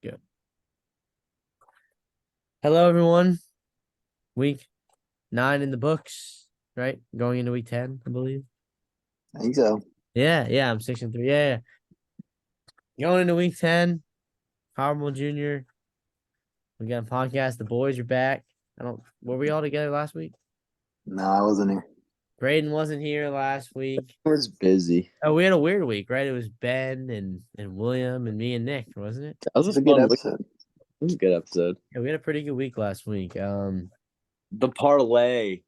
Good. Hello, everyone. Week 9 in the books, right? Going into week 10, I believe. I think so. Yeah, I'm 6-3. Yeah. Going into week 10, Powerball Junior. We got a podcast. The boys are back. Were we all together last week? No, I wasn't here. Braden wasn't here last week. I was busy. Oh, we had a weird week, right? It was Ben and William and me and Nick, wasn't it? That was It's a a good fun week. episode. It was a good episode. Yeah, we had a pretty good week last week. The parlay.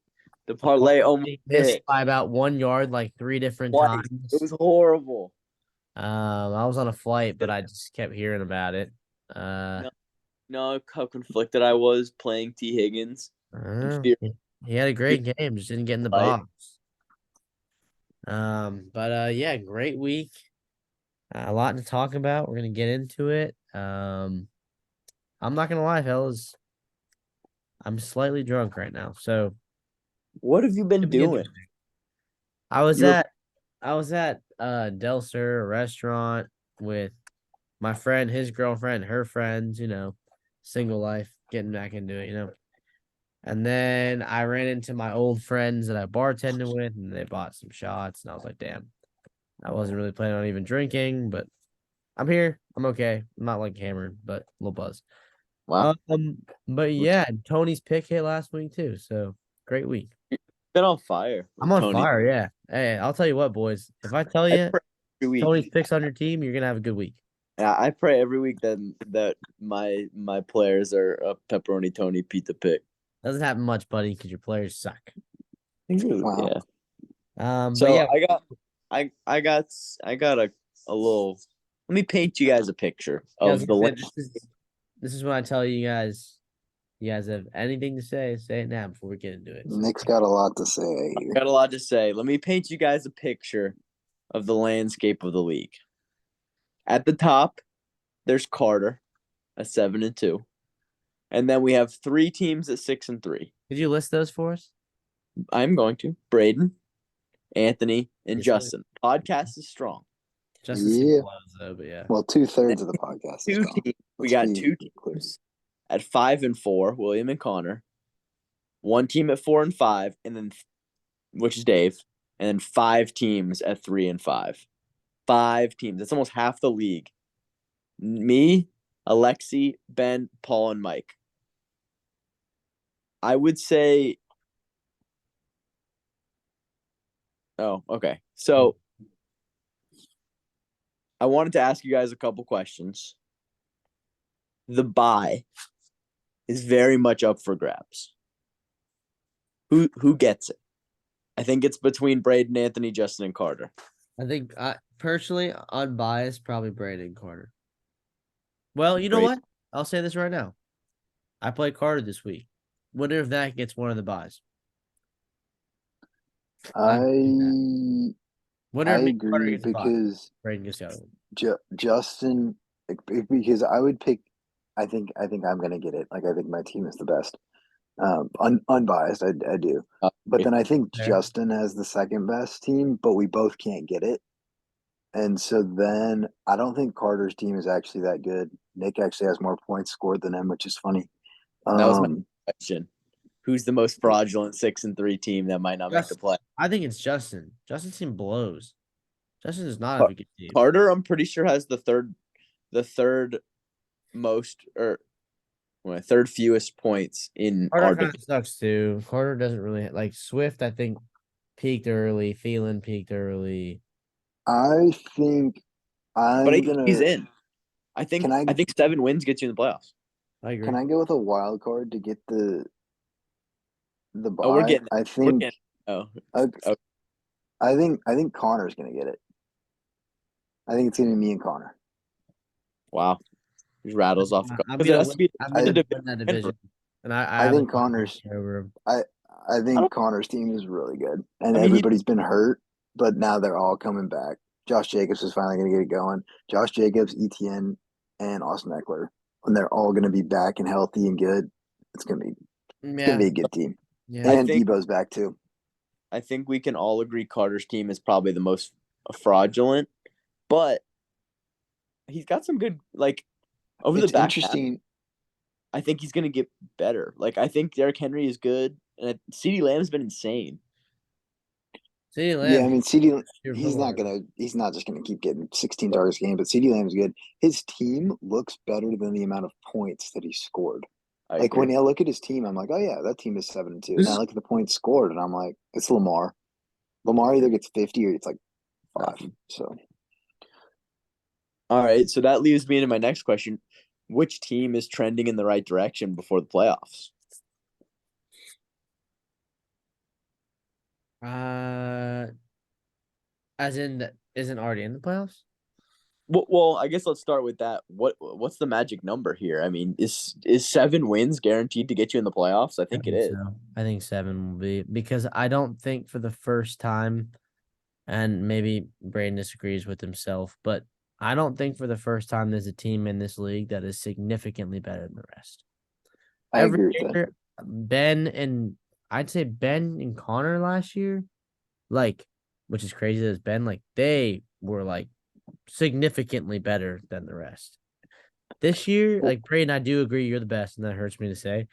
The parlay almost He missed hit. by about 1 yard, like 3 different Twice. times. It was horrible. I was on a flight, but I just kept hearing about it. No, no, how conflicted I was playing T. Higgins. He had a great game, just didn't get in the Like- box. Yeah, great week. A lot to talk about. We're gonna get into it. I'm not gonna lie, fellas. I'm slightly drunk right now, so What have you been it'll be doing? interesting. I was You're- at I was at Del Sur, a restaurant with my friend, his girlfriend, her friends, single life, getting back into it. And then I ran into my old friends that I bartended with, and they bought some shots, and I was like, damn, I wasn't really planning on even drinking, but I'm here. I'm okay. I'm not like hammered, but a little buzz. Wow. But yeah, Tony's pick hit last week too, so great week. Been on fire. with I'm on Tony. fire, yeah. Hey, I'll tell you what, boys. If I tell I you pray every week. Tony's picks on your team, you're gonna have a good week. Yeah, I pray every week that my players are a pepperoni Tony pizza pick. Doesn't happen much, buddy, because your players suck. Wow. Yeah. But So yeah, I got a little. Let me paint you guys a picture I was of the. gonna say, this is when I tell you guys. You guys have anything to say it now before we get into it. Nick's got a lot to say I here. got a lot to say. Let me paint you guys a picture of the landscape of the league. At the top, there's Carter, at 7-2, and then we have 3 teams at 6-3. Could you list those for us? I'm going to Braden, Anthony, and Yes, sir. Justin. Podcast is strong. Justin Yeah. blows though, but yeah. Well, 2/3 of the podcast. is Two gone. teams. We Let's got be 2 clear. teams at 5-4, William and Connor. 1 team at 4-5, and then which is Dave, and then 5 teams at 3-5. 5 teams. That's almost half the league. Me, Alexi, Ben, Paul, and Mike. I would say. Oh, okay. So I wanted to ask you guys a couple questions. The bye is very much up for grabs. Who gets it? I think it's between Braden, Anthony, Justin, and Carter. I think personally, unbiased, probably Brandon Carter. Well, you know Great. what? I'll say this right now. I play Carter this week. Wonder if that gets one of the buys. I Wonder if Carter agree gets a buy. because Braden gets the other one. Justin, because I would pick. I think I'm gonna get it. Like I think my team is the best. Unbiased, I do. But then I think Fair. Justin has the second best team, but we both can't get it. And so then I don't think Carter's team is actually that good. Nick actually has more points scored than him, which is funny. That was my question. Who's the most fraudulent 6-3 team that might not make the play? I think it's Justin. Justin's team blows. Justin does not have a good team. Carter, I'm pretty sure, has the third most or third fewest points in our Carter kind of sucks too. Carter doesn't really like Swift. I think peaked early. Thielen peaked early. I think but gonna. he's in. I think Can I- I think 7 wins get you in the playoffs. I agree. Can I go with a wild card to get the bye? Oh, we're getting. I We're think. getting oh, Okay. I think Connor's gonna get it. I think it's gonna be me and Connor. wow. He rattles off. I'm Because it gonna has to be I'm a gonna division. win that division. And I have think a Connor's- over him. I think don't- Connor's team is really good, and I mean, everybody's been hurt, but now they're all coming back. Josh Jacobs is finally gonna get it going. Josh Jacobs, ETN, and Austin Eckler, when they're all gonna be back and healthy and good, it's gonna be a good team. Yeah. And think- Debo's back too. I think we can all agree Carter's team is probably the most fraudulent, but he's got some good. Like, Over the It's back half, interesting. I think he's gonna get better. Like I think Derrick Henry is good, and CeeDee Lamb's been insane. CeeDee Yeah, Lamb, I mean, CD, your football. he's not just gonna keep getting 16 targets a game, but CD Lamb's good. His team looks better than the amount of points that he scored. I Like when agree. I look at his team, I'm like, oh yeah, that team is 7-2. And This I is look at the points scored, and I'm like, it's Lamar. Lamar either gets 50 or it's like 5. nothing. So All right, so that leads me into my next question: which team is trending in the right direction before the playoffs? Uh, as in that isn't already in the playoffs. Well, I guess let's start with that. What's the magic number here? I mean, is 7 wins guaranteed to get you in the playoffs? I I think it think is. so. I think 7 will be because I don't think for the first time, and maybe Braden disagrees with himself, but I don't think for the first time there's a team in this league that is significantly better than the rest. I Every agree with that. year, I'd say Ben and Connor last year, like, which is crazy as Ben, like they were like significantly better than the rest. This year, Well, like Braden, I do agree you're the best, and that hurts me to say.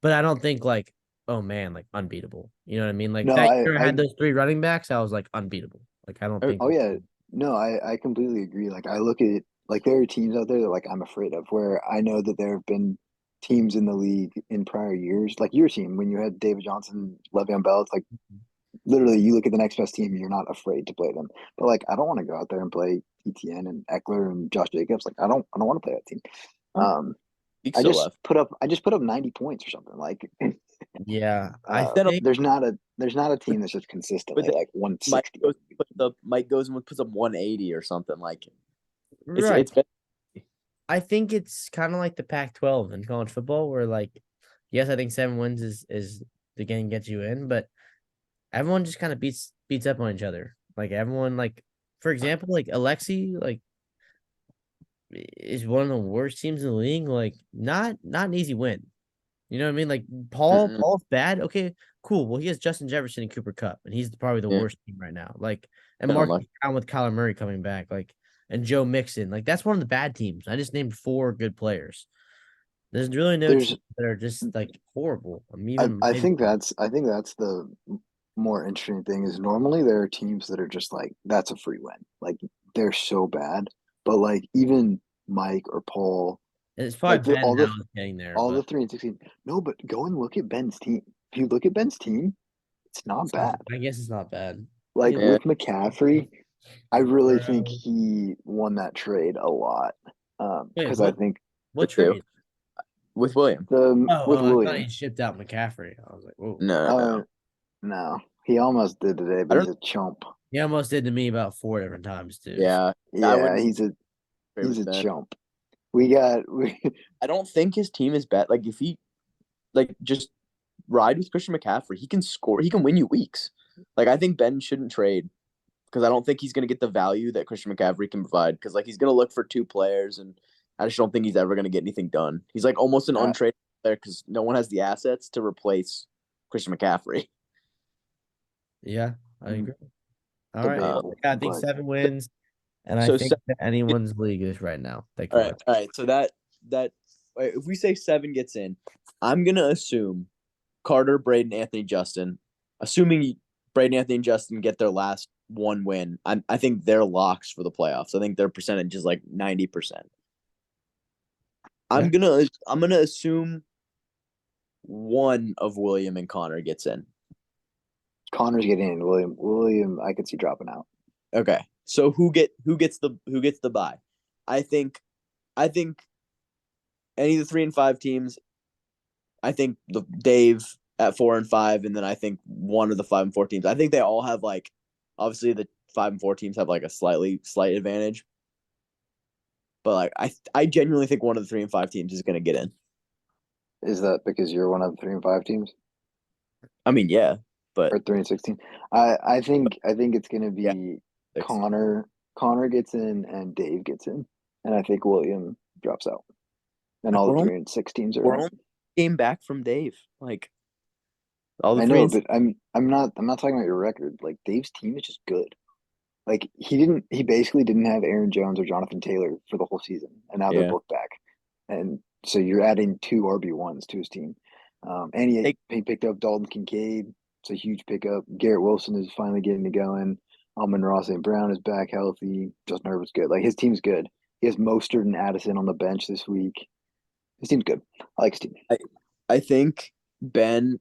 But I don't think like, oh man, like unbeatable. You know what I mean? Like no, that year I had those 3 running backs, I was like unbeatable. Like I don't Oh, think oh yeah, no, I completely agree. Like I look at like there are teams out there that like I'm afraid of where I know that there have been teams in the league in prior years, like your team when you had David Johnson, Le'Veon Bell. It's like literally you look at the next best team, you're not afraid to play them. But like I don't want to go out there and play ETN and Eckler and Josh Jacobs. Like I don't want to play that team. well, Um, week still left. I just put up 90 points or something. Like yeah, I Then think there's not a with, team that's just with consistently it, like Mike 160 goes every puts week. up Mike goes and puts up 180 or something like it's right. it's been I think it's kind of like the Pac-12 in college football, where like, yes, I think 7 wins is the game gets you in, but everyone just kind of beats up on each other. Like everyone, like for example, like Alexi, like is one of the worst teams in the league. Like not an easy win. You know what I mean? Like mm-mm, Paul's bad. Okay, cool. Well, he has Justin Jefferson and Cooper Cup, and he's probably the yeah, worst team right now. Like, and been Marcus unlucky. Brown with Kyler Murray coming back, like, and Joe Mixon. Like, that's one of the bad teams. I just named 4 good players. There's really no There's teams that are just like horrible. I'm even maybe I think that's the more interesting thing is normally there are teams that are just like that's a free win. Like they're so bad. But like even Mike or Paul, it's like probably Ben now is getting there, all but the 3-16. No, but go and look at Ben's team. If you look at Ben's team, it's not bad. I guess it's not bad. Like He Yeah, with McCaffrey, I really think Burrow. he won that trade a lot. Wait, Because I think what it too trade? with William. the with I thought William, he shipped out McCaffrey. I was like, whoa. No. uh no, he almost did today, I but he's don't. a chump. He almost did to me about 4 different times too. Yeah, I Yeah, wouldn't agree he's with a Ben. chump. We I don't think his team is bad. Like if he like just ride with Christian McCaffrey, he can score. He can win you weeks. Like I think Ben shouldn't trade because I don't think he's going to get the value that Christian McCaffrey can provide. Because like he's going to look for 2 players, and I just don't think he's ever going to get anything done. He's like almost an uh, untradeable player because no one has the assets to replace Christian McCaffrey. Yeah, I agree. All right. debatable, Yeah, I think but 7 wins, and I So think that anyone's league is right now. Thank you, Alex. all right. So that if we say 7 gets in, I'm gonna assume Carter, Braden, Anthony, Justin. Assuming Braden, Anthony, and Justin get their last 1 win, I think they're locks for the playoffs. I think their percentage is like 90%. Yeah. I'm gonna assume one of William and Connor gets in. Connor's getting in. William, I could see dropping out. Okay. So who gets the bye? I think I think any of the 3 and 5 teams. I think the Dave at 4 and 5, and then I think one of the 5 and 4 teams. I think they all have like obviously the 5 and 4 teams have like a slight advantage. But like I genuinely think one of the 3 and 5 teams is gonna get in. Is that because you're one of the 3-5 teams I mean, yeah, but or 3-16? I think it's gonna yeah, be 6. Connor gets in and Dave gets in, and I think William drops out, and all the We're only 3-6 teams are we're in. only a game back from Dave. Like all the I three know, and but I'm not talking about your record. Like Dave's team is just good. Like he basically didn't have Aaron Jones or Jonathan Taylor for the whole season, and now they're yeah. both back. and so you're adding 2 RB1s to his team. And he picked up Dalton Kincaid. It's a huge pickup. Garrett Wilson is finally getting it going. Amon-Ra St. Brown is back healthy. Justin Herbert's good. Like his team's good. He has Mostert and Addison on the bench this week. His team's good. I like his team. I think Ben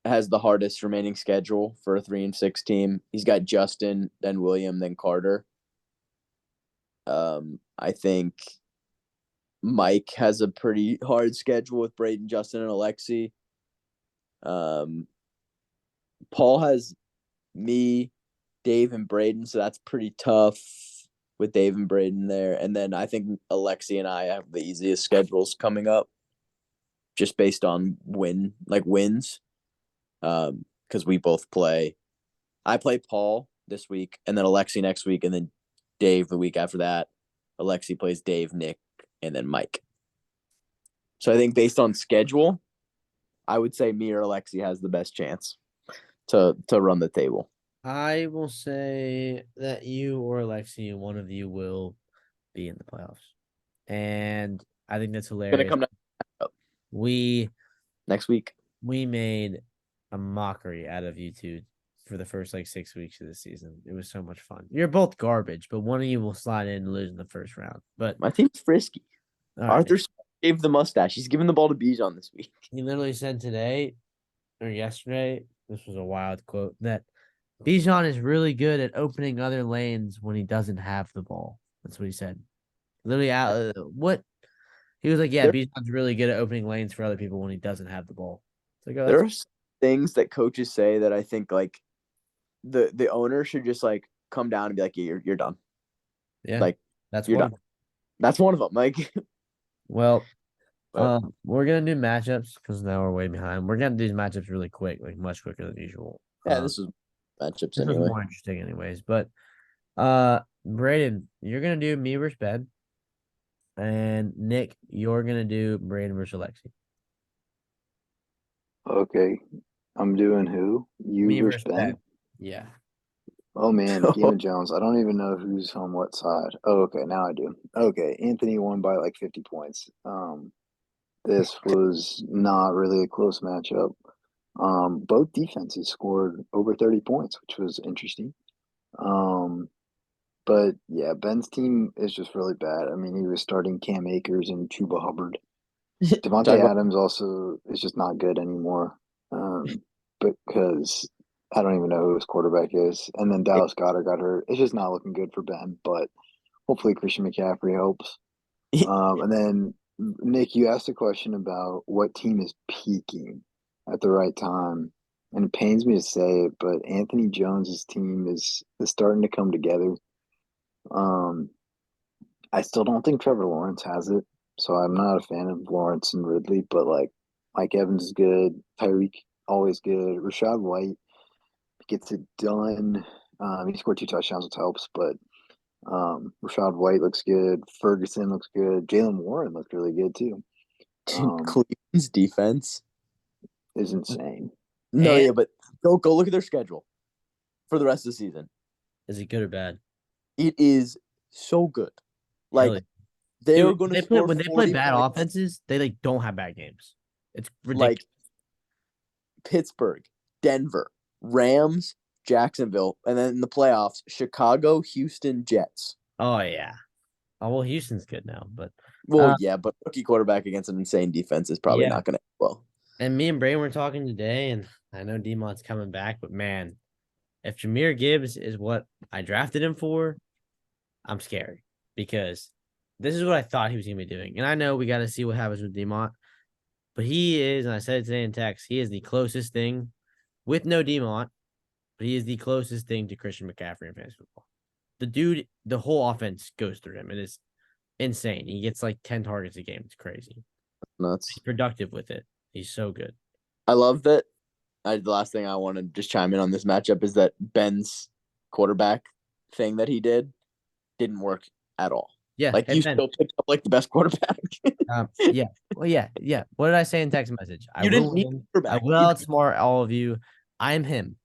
has the hardest remaining schedule for a 3-6 team. He's got Justin, then William, then Carter. I think Mike has a pretty hard schedule with Braden, Justin, and Alexi. Paul has me, Dave, and Braden, so that's pretty tough with Dave and Braden there. And then I think Alexi and I have the easiest schedules coming up, just based on wins. Because we both play. I play Paul this week, and then Alexi next week, and then Dave the week after that. Alexi plays Dave, Nick, and then Mike. So I think based on schedule, I would say me or Alexi has the best chance to run the table. I will say that you or Alexi, one of you will be in the playoffs. And I think that's hilarious. Gonna come down next week. We made a mockery out of you two for the first 6 weeks of the season. It was so much fun. You're both garbage, but one of you will slide in and lose in the first round. But my team's frisky. Arthur right. shaved the mustache. He's giving the ball to Bijan this week. He literally said today or yesterday, this was a wild quote, that Bijan is really good at opening other lanes when he doesn't have the ball. That's what he said. Literally, what? He was like, yeah, Bijan's really good at opening lanes for other people when he doesn't have the ball. It's like, there are things that coaches say that I think the owner should just come down and be like, yeah, you're done. Yeah, that's you're done. That's one of them. Well, we're gonna do matchups because now we're way behind. We're gonna do these matchups really quick, much quicker than usual. Yeah, this is matchups this anyway. Is more interesting, anyways. But Braden, you're gonna do me versus Ben, and Nick, you're gonna do Braden versus Alexi. Okay, I'm doing who? You me versus Ben? Yeah. Oh man, Game of Jones. I don't even know who's on what side. Oh, okay, now I do. Okay, Anthony won by 50 points. This was not really a close matchup. Both defenses scored over 30 points, which was interesting. But yeah, Ben's team is just really bad. I mean, he was starting Cam Akers and Chuba Hubbard. Devontae Adams also is just not good anymore. Because I don't even know who his quarterback is. And then Dallas Goedert got hurt. It's just not looking good for Ben, but hopefully Christian McCaffrey helps. And then Nick, you asked a question about what team is peaking at the right time. And it pains me to say it, but Anthony Jones's team is starting to come together. I still don't think Trevor Lawrence has it. So I'm not a fan of Lawrence and Ridley, but Mike Evans is good. Tyreek always good. Rachaad White gets it done. He scored 2 touchdowns, which helps, but Rachaad White looks good. Ferguson looks good. Jaylen Warren looked really good too. Cleveland's defense is insane. No, yeah, but go look at their schedule for the rest of the season. Is it good or bad? It is so good. Really? They're going to score when they play bad offenses, they don't have bad games. It's ridiculous. Pittsburgh, Denver, Rams, Jacksonville, and then in the playoffs, Chicago, Houston, Jets. Oh yeah. Oh well, Houston's good now, but but rookie quarterback against an insane defense is probably not going to end well. And me and Braden were talking today, and I know Demont's coming back, but man, if Jahmyr Gibbs is what I drafted him for, I'm scared because this is what I thought he was going to be doing. And I know we got to see what happens with Demont, but he is, and I said it today in text, he is the closest thing with no Demont, but he is the closest thing to Christian McCaffrey in fantasy football. The dude, the whole offense goes through him. It is insane. He gets 10 targets a game. It's crazy. Nuts. He's productive with it. He's so good. I love that. The last thing I want to just chime in on this matchup is that Ben's quarterback thing that he didn't work at all. Yeah. You still picked up the best quarterback. Yeah. Well, yeah. What did I say in text message? You didn't need quarterback. I will outsmart all of you. I am him.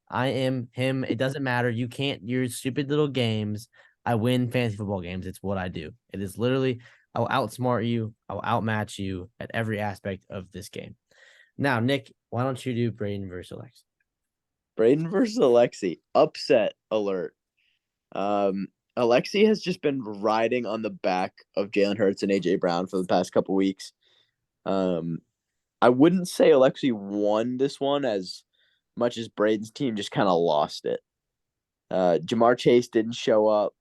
It doesn't matter. You can't, your stupid little games. I win fantasy football games. It's what I do. It is literally, I will outsmart you. I will outmatch you at every aspect of this game. Now, Nick, why don't you do Braden versus Alex? Braden versus Alexi. Upset alert. Alexi has just been riding on the back of Jalen Hurts and AJ Brown for the past couple weeks. I wouldn't say Alexi won this one as much as Braden's team just kind of lost it. Jamar Chase didn't show up.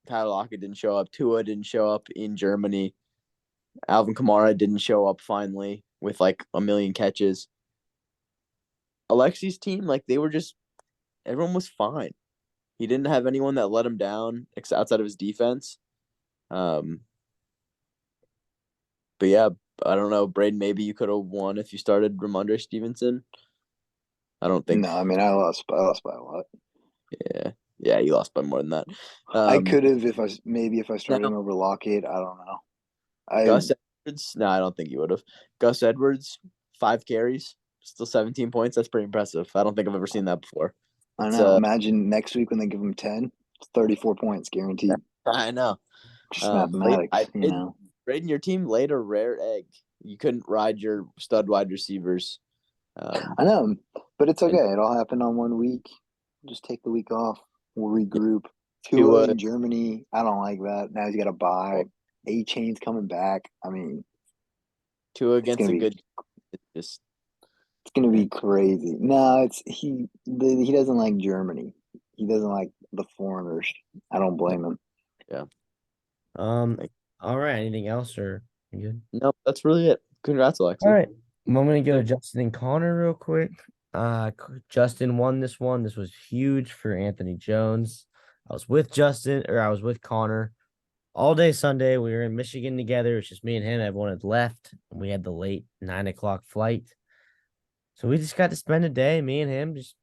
Tyler Lockett didn't show up. Tua didn't show up in Germany. Alvin Kamara didn't show up finally with like a million catches. Alexi's team, like they were just everyone was fine. He didn't have anyone that let him down outside of his defense. But yeah, I don't know, Braden. Maybe you could have won if you started Ramondre Stevenson. I don't think. No, I mean I lost by a lot. Yeah, you lost by more than that. I could have if I started No. him over Lockett. I don't know. Gus Edwards. No, I don't think you would have. Gus Edwards, 5 carries, still 17 points. That's pretty impressive. I don't think I've ever seen that before. I It's, know. Imagine next week when they give him 10, it's 34 points guaranteed. I know. Just mathematics, you know. Braden, your team laid a rare egg. You couldn't ride your stud wide receivers. I know, but it's okay. It all happened on 1 week. Just take the week off. We'll regroup. Tua in Germany. I don't like that. Now he's got to buy. A-Chain's coming back. I mean, Tua against a good. It's gonna be crazy. No, he doesn't like Germany. He doesn't like the foreigners. I don't blame him. Yeah. All right. Anything else, or you good? No, that's really it. Congrats, Alexi. All right. I'm gonna go to Justin and Connor real quick. Justin won this one. This was huge for Anthony Jones. I was with Connor all day Sunday. We were in Michigan together. It's just me and him. Everyone had left. We had the late 9:00 flight. So we just got to spend a day, me and him, just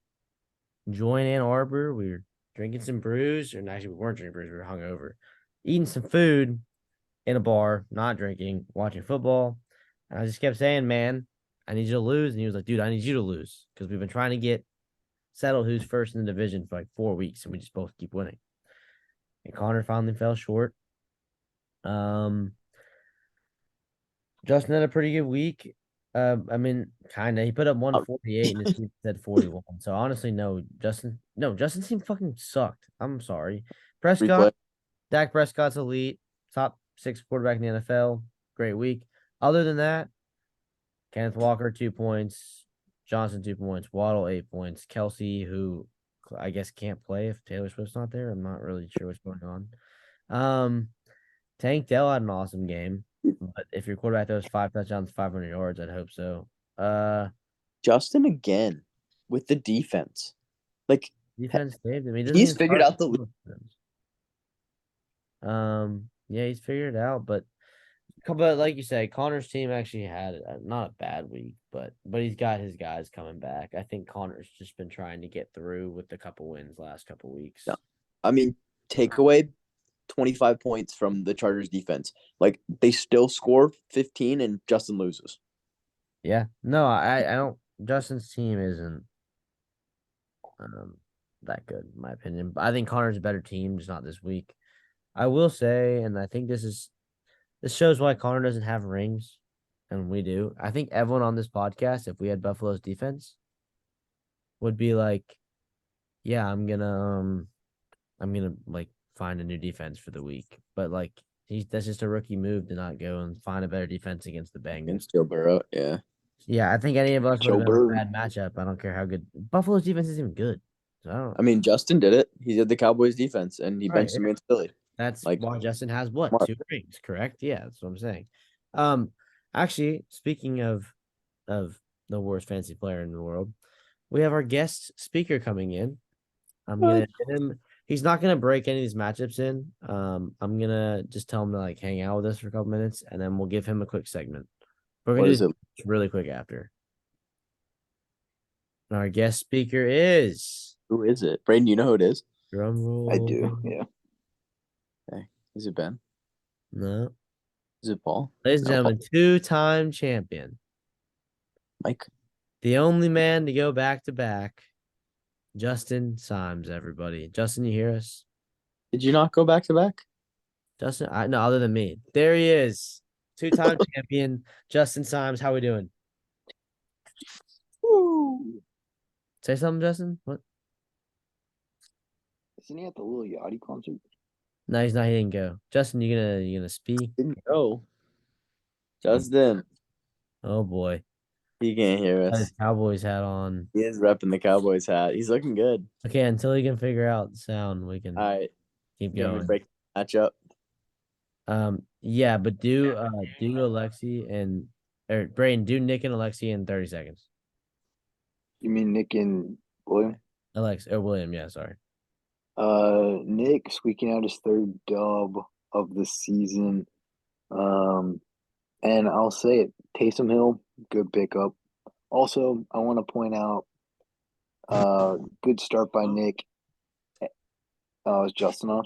enjoying Ann Arbor. We were drinking some brews, or actually we weren't drinking brews. We were hungover, eating some food in a bar, not drinking, watching football. And I just kept saying, man, I need you to lose. And he was like, dude, I need you to lose because we've been trying to get settled who's first in the division for like 4 weeks, and we just both keep winning. And Connor finally fell short. Justin had a pretty good week. I mean, kind of. He put up 148 and his team said 41. So honestly, Justin's team fucking sucked. I'm sorry. Dak Prescott's elite, top 6 quarterback in the NFL. Great week. Other than that, Kenneth Walker 2 points, Johnson 2 points, Waddle 8 points, Kelsey, who I guess can't play if Taylor Swift's not there. I'm not really sure what's going on. Tank Dell had an awesome game. But if your quarterback throws 5 touchdowns, 500 yards, I'd hope so. Justin again with the defense. Like defense saved him. He's figured out the yeah, he's figured it out, but like you said, Connor's team actually had not a bad week, but he's got his guys coming back. I think Connor's just been trying to get through with a couple wins last couple weeks. Yeah. I mean, take away 25 points from the Chargers defense. Like they still score 15 and Justin loses. Yeah. No, I don't. Justin's team isn't that good in my opinion. But I think Connor's a better team, just not this week. I will say, and I think this shows why Connor doesn't have rings and we do. I think everyone on this podcast, if we had Buffalo's defense, would be like, yeah, I'm gonna like find a new defense for the week. But like that's just a rookie move to not go and find a better defense against the Bengals. Against Joe Burrow, yeah. Yeah, I think any of us would have been a bad matchup. I don't care how good Buffalo's defense isn't good. So I mean, Justin did it. He did the Cowboys defense and he benched him against Philly. That's like why Justin has what? 2 rings, correct? Yeah, that's what I'm saying. Actually, speaking of the worst fantasy player in the world, we have our guest speaker coming in. I'm gonna hit him. He's not gonna break any of these matchups in. I'm gonna just tell him to like hang out with us for a couple minutes, and then we'll give him a quick segment. We're gonna do it really quick after. Our guest speaker is. Who is it? Braden, you know who it is? Drum roll. I do, yeah. Okay. Is it Ben? No. Is it Paul? Ladies and gentlemen, 2-time champion. Mike. The only man to go back to back. Justin Symes, everybody. Justin, you hear us? Did you not go back to back? Justin, no, other than me. There he is. Two-time champion, Justin Symes. How we doing? Woo! Say something, Justin. What? Isn't he at the Lil Yachty concert? No, he's not. He didn't go. Justin, you gonna speak? Didn't go. Justin, Oh boy, he can't hear got us. his Cowboys hat on. He is repping the Cowboys hat. He's looking good. Okay, until he can figure out the sound, we can All right. keep You want me to going. break the matchup? Yeah, but do Alexi and or Brain, do Nick and Alexi in 30 seconds. You mean Nick and William? Alex or William, yeah, sorry. Nick squeaking out his third dub of the season. And I'll say it, Taysom Hill, good pickup. Also, I want to point out, good start by Nick. Is Justin on?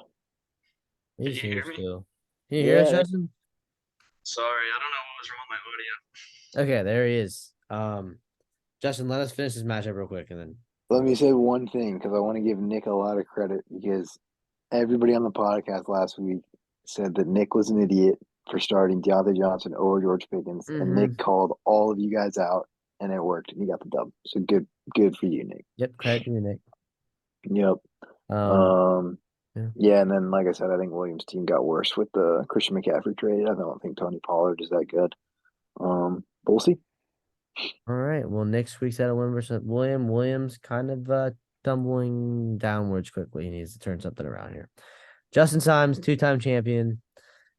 He's Can you here hear me? still. Can you hear us, Yeah. Justin? Sorry, I don't know what was wrong with my audio. Okay, there he is. Justin, let us finish this matchup real quick and then Let me say one thing because I want to give Nick a lot of credit because everybody on the podcast last week said that Nick was an idiot for starting Deontay Johnson over George Pickens, and Nick called all of you guys out, and it worked, and he got the dub. So good for you, Nick. Yep, credit to you, Nick. Yep. Yeah, and then like I said, I think Williams' team got worse with the Christian McCaffrey trade. I don't think Tony Pollard is that good. But we'll see. All right. Well, Nick squeaks out a win versus William. Williams kind of tumbling downwards quickly. He needs to turn something around here. Justin Symes, two-time champion.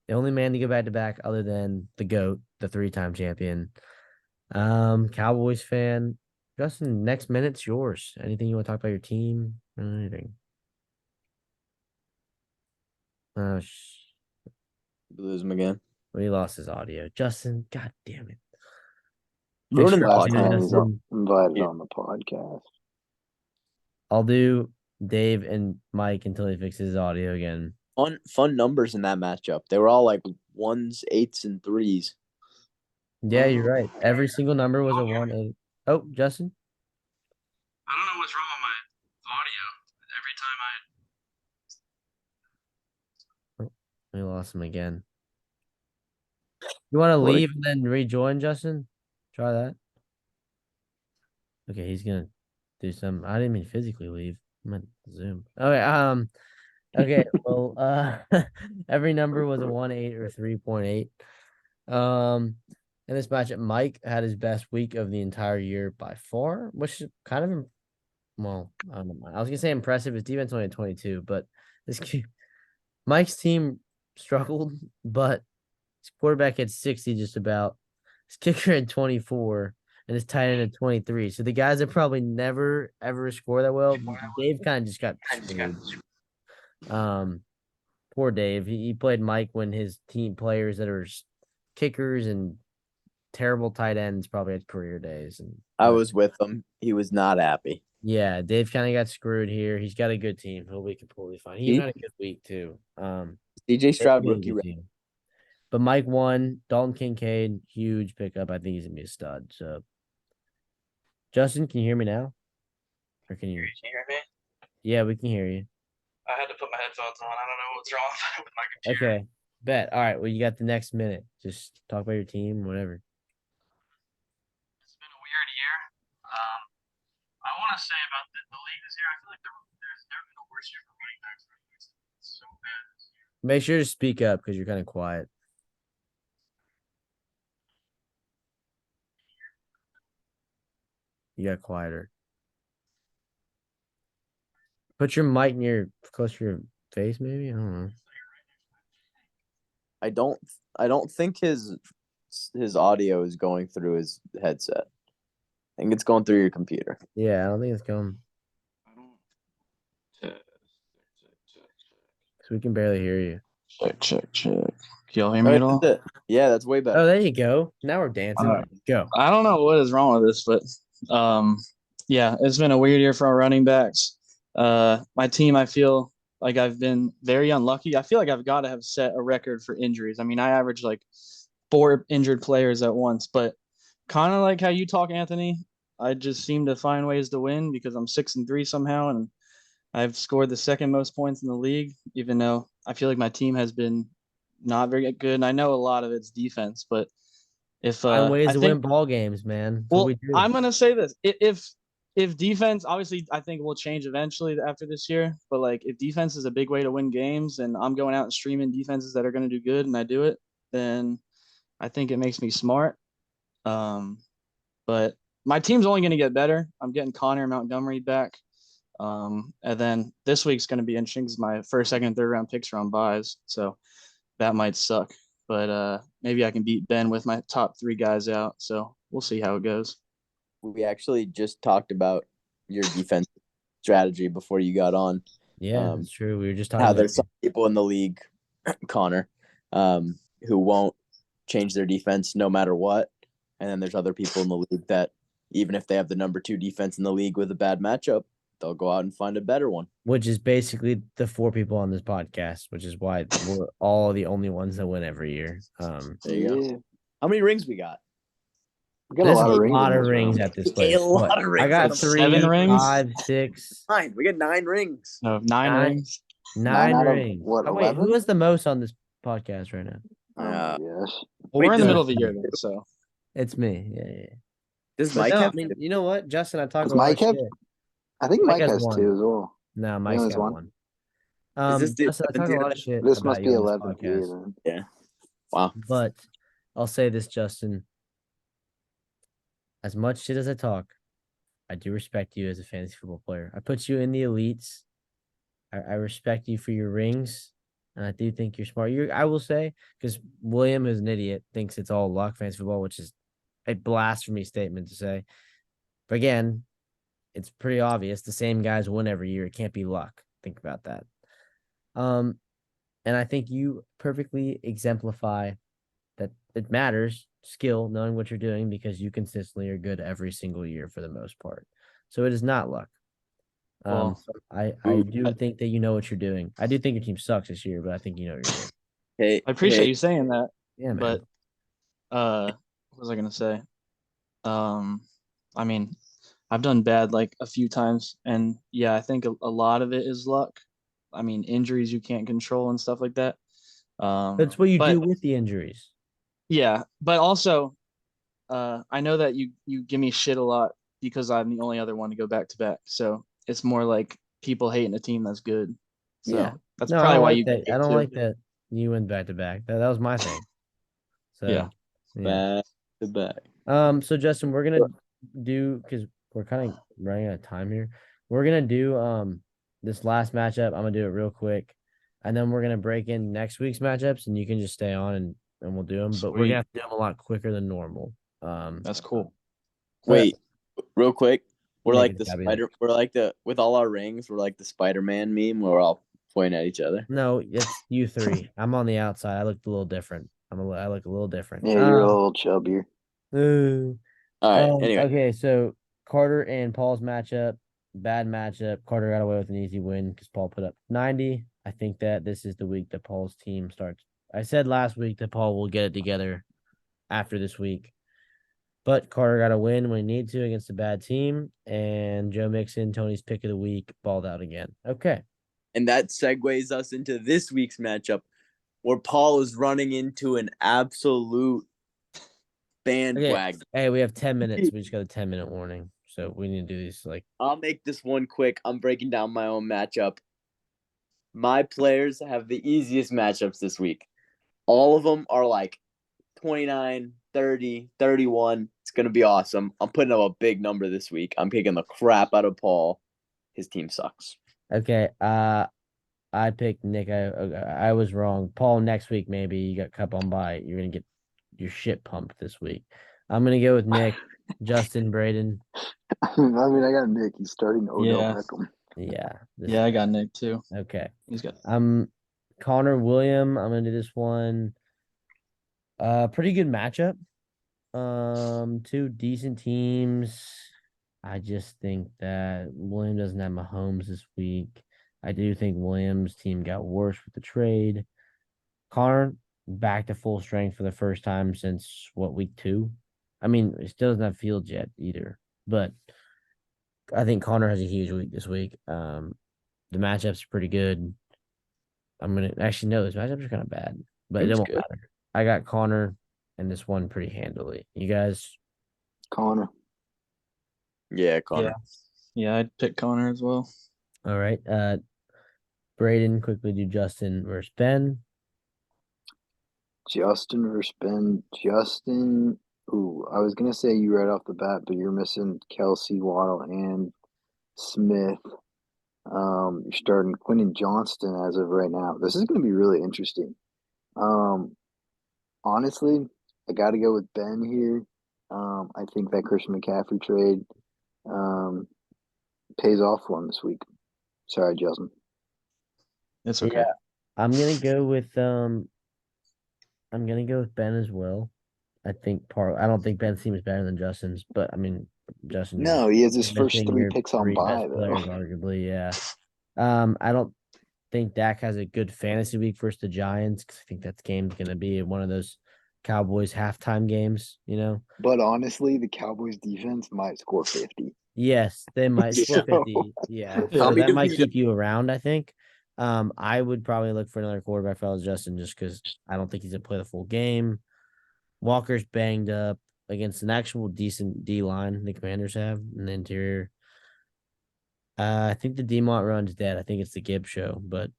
The only man to go back to back other than the GOAT, the three-time champion. Cowboys fan. Justin, next minute's yours. Anything you want to talk about your team? Anything? Lose him again. Well, he lost his audio. Justin, god damn it. Ruining the Last podcast. time he's invited on the podcast. I'll do Dave and Mike until he fixes his audio again. Fun numbers in that matchup. They were all like 1s, 8s, and 3s. Yeah, you're right. Every single number was a 1-8. Oh, Justin? I don't know what's wrong with my audio. Every time We lost him again. You want to leave and then rejoin, Justin? Try that. Okay, he's gonna do some. I didn't mean physically leave. I meant Zoom. Okay. Okay. Well, every number was a 1-8 or 3.8. In this matchup, Mike had his best week of the entire year by far, which is kind of well, I don't know. I was gonna say impressive. His defense only had 22, but Mike's team struggled, but his quarterback had 60 just about. His kicker had 24 and his tight end had 23. So the guys that probably never ever score that well, Dave kind of just got screwed. Poor Dave. He played Mike when his team players that are kickers and terrible tight ends probably had career days. And I was with him. He was not happy. yeah, Dave kind of got screwed here. He's got a good team. He'll be completely fine. He had a good week too. DJ Stroud Really rookie. good team. But Mike won. Dalton Kincaid, huge pickup. I think he's gonna be a stud. So, Justin, can you hear me now? Or can you? Can you hear me? Yeah, we can hear you. I had to put my headphones on. I don't know what's wrong with my computer. Okay, bet. All right. Well, you got the next minute. Just talk about your team, whatever. It's been a weird year. I want to say about the league this year. I feel like there's never been a worse year for running backs. It's so bad this year. Make sure to speak up because you're kind of quiet. You got quieter. Put your mic close to your face, maybe. I don't know. I don't think his audio is going through his headset. I think it's going through your computer. Yeah, I don't think it's going. Check. So we can barely hear you. Check. Can y'all hear me at all? Yeah, that's way better. Oh, there you go. Now we're dancing. Go. I don't know what is wrong with this, but yeah, it's been a weird year for our running backs. My team, I feel like I've been very unlucky. I feel like I've got to have set a record for injuries. I mean, I average like 4 injured players at once, but kind of like how you talk, Anthony, I just seem to find ways to win because I'm 6-3 somehow, and I've scored the second most points in the league, even though I feel like my team has been not very good. And I know a lot of it's defense, but if Find ways I to win think, ball games, man. That's what well, we do. I'm gonna say this: if defense, obviously, I think will change eventually after this year. But like, if defense is a big way to win games, and I'm going out and streaming defenses that are going to do good, and I do it, then I think it makes me smart. But my team's only going to get better. I'm getting Connor Montgomery back. And then this week's going to be interesting because my first, second, and third round picks are on buys. So that might suck. But maybe I can beat Ben with my top 3 guys out. So we'll see how it goes. We actually just talked about your defense strategy before you got on. Yeah, that's true. We were just talking How about there's some people in the league, Connor, who won't change their defense no matter what. And then there's other people in the league that even if they have the number 2 defense in the league with a bad matchup, they'll go out and find a better one. which is basically the 4 people on this podcast, which is why we're all the only ones that win every year. There you go. How many rings we got? We got There's a lot of a rings. lot in of this rings round. at this place. A lot What? of rings I got on 3, 7 rings? 5, 6, 9. We got 9 rings. No, 9 Nine. rings. 9 out of, rings. what, Oh, wait, 11? who has the most on this podcast right now? Oh my gosh. Well, Wait, we're in the does- middle of the year, though. So It's me. Yeah. Does But Mike no, I have? mean, you know what, Justin? I talk Does a lot of Mike have- shit. I think Mike Mike has has one. 2 as well. No, Mike's only has got one? one. Is this the Justin, I talk a 11th lot of shit This about must you be on this 11th year podcast. then. Wow. But I'll say this, Justin. As much shit as I talk, I do respect you as a fantasy football player. I put you in the elites. I respect you for your rings, and I do think you're smart. I will say, because William is an idiot, thinks it's all luck, fantasy football, which is a blasphemy statement to say. But again, it's pretty obvious. The same guys win every year. It can't be luck. Think about that. And I think you perfectly exemplify that it matters, skill, knowing what you're doing, because you consistently are good every single year for the most part. So it is not luck. Well, So I do think that you know what you're doing. I do think your team sucks this year, but I think you know what you're doing. Hey, I appreciate you saying that. Yeah, man. But what was I gonna say? I mean, I've done bad like a few times, and yeah, I think a lot of it is luck. I mean, injuries you can't control and stuff like that. That's what you but do with the injuries. yeah, but also, I know that you give me shit a lot because I'm the only other one to go back to back. So it's more like people hating a team that's good. So Yeah. that's No, I probably don't why like you that. get I don't too. like that you went back to back. That was my thing. So Yeah. back to back. So Justin, we're gonna do, because we're kind of running out of time here. We're gonna do this last matchup. I'm gonna do it real quick, and then we're gonna break in next week's matchups, and you can just stay on and we'll do them. But we're Sweet. gonna have to do them a lot quicker than normal. That's cool. Wait, real quick. We're Make like it the happy. spider. We're like with all our rings. We're like the Spider-Man meme where we're all pointing at each other. No, it's you 3. I'm on the outside. I look a little different. I look a little different. Yeah, you're a little chubbier. All right. Anyway, Okay, so Carter and Paul's matchup, bad matchup. Carter got away with an easy win because Paul put up 90. I think that this is the week that Paul's team starts. I said last week that Paul will get it together after this week. But Carter got a win when he needed to against a bad team. And Joe Mixon, Tony's pick of the week, balled out again. Okay. and that segues us into this week's matchup, where Paul is running into an absolute bandwagon. Hey, we have 10 minutes. We just got a 10-minute warning. So we need to do these like. I'll make this one quick. I'm breaking down my own matchup. My players have the easiest matchups this week. All of them are like 29, 30, 31. It's going to be awesome. I'm putting up a big number this week. I'm kicking the crap out of Paul. His team sucks. Okay. I picked Nick. I was wrong. Paul, next week maybe you got Cup on by. You're gonna get your shit pumped this week. I'm gonna go with Nick, Justin, Braden. I mean, I got Nick. He's starting Odell Yeah. Beckham. Yeah. Yeah, I got Nick too. Okay. He's got Connor William. I'm gonna do this one. Pretty good matchup. 2 decent teams. I just think that William doesn't have Mahomes this week. I do think Williams' team got worse with the trade. Connor back to full strength for the first time since week 2. I mean, it still doesn't have Fields yet either, but I think Connor has a huge week this week. The matchups are pretty good. I'm gonna actually no, those matchups are kind of bad. but it Seems won't good. matter. I got Connor and this one pretty handily. You guys, Connor. Yeah, Connor. Yeah, I'd pick Connor as well. all right. Braden, quickly do Justin versus Ben. Justin versus Ben. Justin. Ooh, I was gonna say you right off the bat, but you're missing Kelsey, Waddle, and Smith. You're starting Quentin Johnston as of right now. This is gonna be really interesting. Um, honestly, I got to go with Ben here. I think that Christian McCaffrey trade pays off for him this week. Sorry, Justin. It's okay. Yeah, I'm gonna go with Ben as well. I don't think Ben's team is better than Justin's, but I mean, Justin, No, he has his you're first missing three your picks on three best bye though. players, arguably. Yeah. I don't think Dak has a good fantasy week versus the Giants because I think that game's gonna be one of those Cowboys halftime games. But honestly, the Cowboys defense might score 50. Yes, they might score So 50. Yeah, Yeah. so Tommy that might DeVito. keep you around. I think. I would probably look for another quarterback if I was Justin, just because I don't think he's gonna play the full game. Walker's banged up against an actual decent D line the Commanders have in the interior. I think the Demont run's dead. I think it's the Gibbs show, but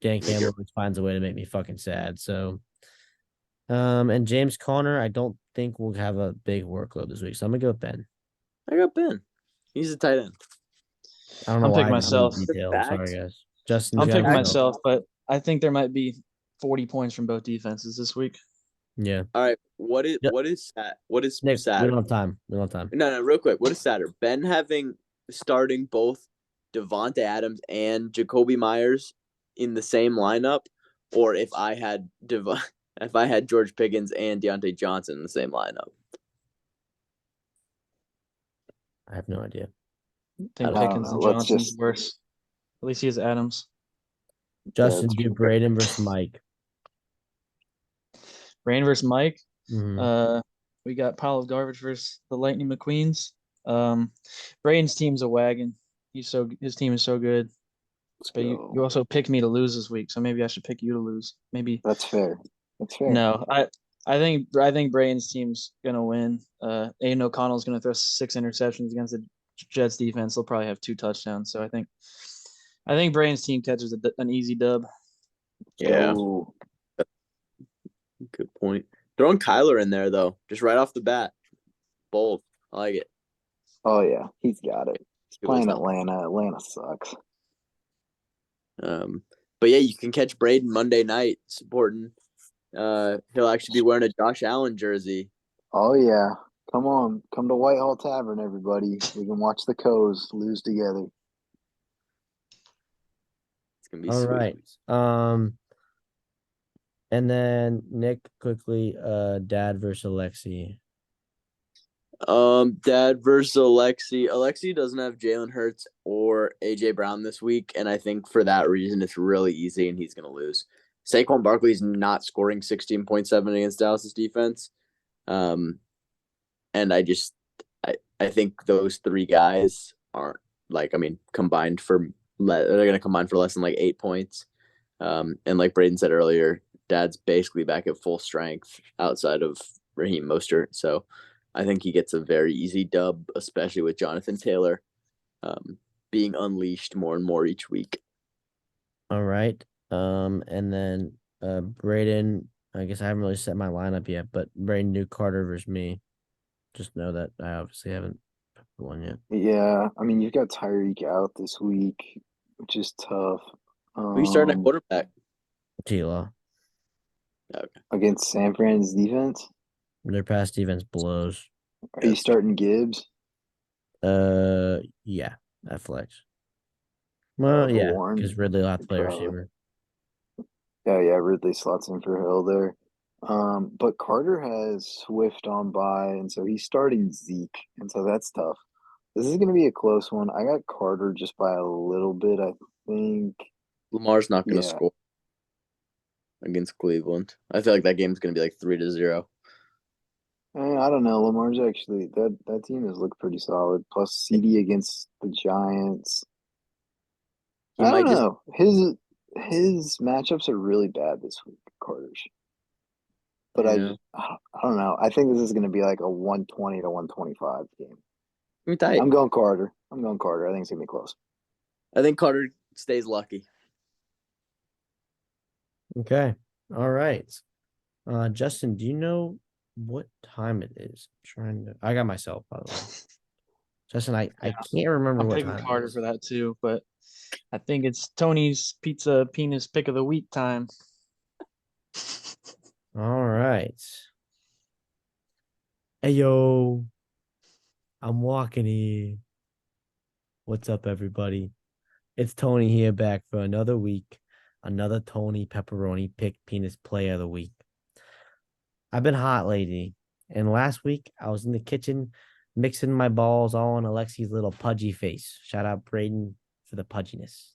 Dan Campbell always finds a way to make me fucking sad. So, and James Conner, I don't think we'll have a big workload this week. So I'm gonna go with Ben. I got Ben. He's a tight end. I don't know I'm why picking I didn't go myself. into detail. I'm sorry, Facts. guys. Justin's I'm got picking himself. myself, but I think there might be 40 points from both defenses this week. Yeah. All right. What is Yep. Nick, we sadder? don't have time. We don't have time. No, real quick. What is sadder? Ben starting both Devontae Adams and Jacoby Myers in the same lineup, or if I had George Pickens and Deontay Johnson in the same lineup. I have no idea. I think I don't Pickens know. and Let's Johnson's just- worse. At least he has Adams. Justin, it's do true. Braden versus Mike. Rain versus Mike. Mhm. We got Pile of Garbage versus the Lightning McQueens. Braden's team's a wagon. His team is so good. Let's But go. you also picked me to lose this week, so maybe I should pick you to lose. Maybe That's fair. That's fair. no. I think Braden's team's gonna win. Aiden O'Connell's gonna throw 6 interceptions against the Jets defense. They'll probably have 2 touchdowns. So I think Braden's team catches an easy dub. Yeah, Ooh. good point. Throwing Kyler in there though, just right off the bat, bold. I like it. Oh yeah, he's got it. He's It was playing not- Atlanta. Atlanta sucks. But yeah, you can catch Braden Monday night supporting. He'll actually be wearing a Josh Allen jersey. Oh yeah. Come on. Come to Whitehall Tavern, everybody. We can watch the Coes lose together. It's gonna be All sweet. right. And then Nick quickly, Dad versus Alexi. Dad versus Alexi. Alexi doesn't have Jalen Hurts or AJ Brown this week, and I think for that reason it's really easy, and he's gonna lose. Saquon Barkley's not scoring 16.7 against Dallas's defense, and I think those 3 guys aren't combined for they're gonna combine for less than 8 points. And like Braden said earlier, Dad's basically back at full strength outside of Raheem Mostert, so I think he gets a very easy dub, especially with Jonathan Taylor being unleashed more and more each week. All right. And then Braden, I guess I haven't really set my lineup yet, but Braden New Carter versus me. Just know that I obviously haven't picked one yet. Yeah. I mean, you've got Tyreek out this week, which is tough. Who you starting at quarterback? T-Law. Against San Fran's defense. Their pass defense blows. Are you starting Gibbs? Yeah, that flex. Well, for yeah, Warren? because Ridley will have to play Probably. receiver. Yeah, Ridley slots in for Hill there. But Carter has Swift on bye, and so he's starting Zeke, and so that's tough. This is going to be a close one. I got Carter just by a little bit, I think. Lamar's not going to Yeah. score against Cleveland. I feel like that game's going to be 3-0. I don't know. Lamar's actually that team has looked pretty solid. Plus CD against the Giants. He I might don't just know. His matchups are really bad this week, Carter's. but Yeah. I don't know. I think this is going to be like a 120 to 125 game. Give me tight. I'm going Carter. I think it's going to be close. I think Carter stays lucky. Okay. All right. Justin, do you know what time it is? I got myself, by the way. Justin, I can't remember I'm what picking time it Carter is. for that too, but I think it's Tony's Pizza Penis Pick of the Week time. All right. Hey yo, I'm walking here. What's up, everybody? It's Tony here back for another week. Another Tony Pepperoni Pick Penis Player of the Week. I've been hot lately, and last week I was in the kitchen mixing my balls all on Alexi's little pudgy face. Shout out Braden for the pudginess.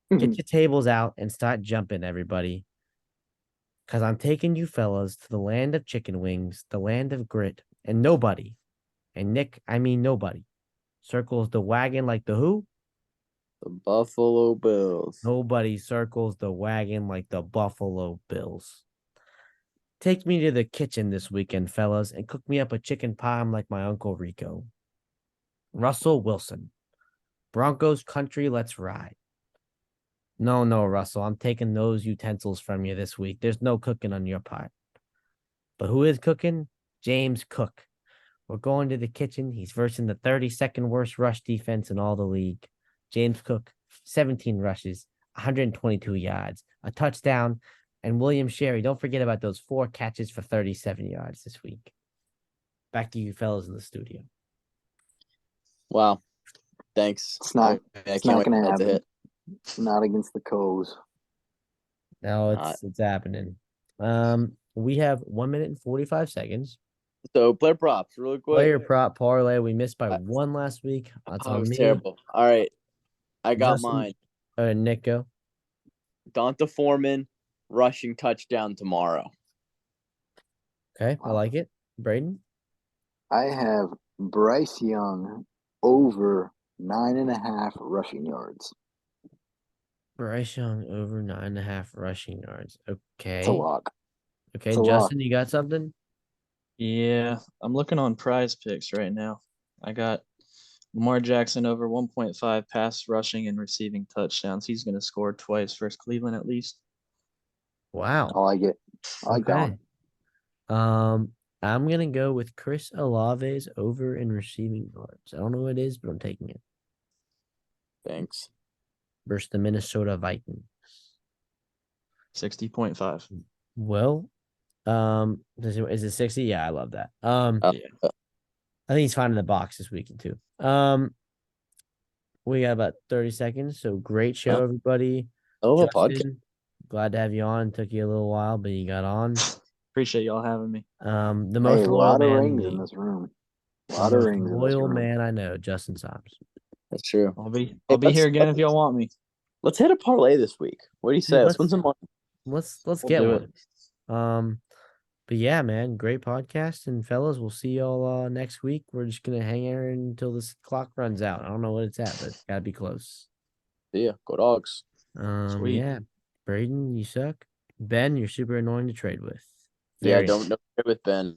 Get your tables out and start jumping, everybody. Because I'm taking you fellas to the land of chicken wings, the land of grit, and nobody, and Nick, I mean nobody, circles the wagon like the who? The Buffalo Bills. Nobody circles the wagon like the Buffalo Bills. Take me to the kitchen this weekend, fellas, and cook me up a chicken parm like my Uncle Rico. Russell Wilson. Broncos country, let's ride. No, Russell, I'm taking those utensils from you this week. There's no cooking on your part. But who is cooking? James Cook. We're going to the kitchen. He's versing the 32nd worst rush defense in all the league. James Cook, 17 rushes, 122 yards, a touchdown, and William Sherry. Don't forget about those 4 catches for 37 yards this week. Back to you fellas in the studio. Wow. Thanks. It's not I can't not wait gonna for that to happen. hit. Not against the Coes. No, it's happening. We have 1 minute and 45 seconds. So player props, really quick. Player prop parlay. We missed by 1 last week. That's Oh, it on was me. terrible. All right. I got Justin- mine. Nick, go. Donta Foreman rushing touchdown tomorrow. Okay, I like it. Braden? I have Bryce Young over 9.5 rushing yards. Bryce Young over 9.5 rushing yards. Okay. It's a lock. Okay, It's a Justin, you got something? Yeah, I'm looking on Prize Picks right now. I got Lamar Jackson over 1.5 pass rushing and receiving touchdowns. He's going to score twice versus Cleveland at least. Wow. I like it. I like that Okay. one. I'm gonna go with Chris Olave's over in receiving yards. I don't know what it is, but I'm taking it Thanks. versus the Minnesota Vikings. 60.5. Well, is it 60? Yeah, I love that. Yeah. I think he's fine in the box this weekend too. We got about 30 seconds, so great show, everybody. Oh, a podcast. Justin, glad to have you on. Took you a little while, but you got on. Appreciate y'all having me. The Hey, most a loyal lot of man, rings in this room. A the lot of most rings in this loyal room. man I know, Justin Soms. That's true. I'll be let's- here again if y'all want me. Let's hit a parlay this week. What do you say? Let's win some money. Let's We'll get do one. it. But yeah, man, great podcast. And fellas, we'll see y'all next week. We're just gonna hang here until this clock runs out. I don't know what it's at, but it's gotta be close. See ya. Go Dogs. Sweet. Yeah. Braden, you suck. Ben, you're super annoying to trade with. Yeah, Very don't trade with Ben.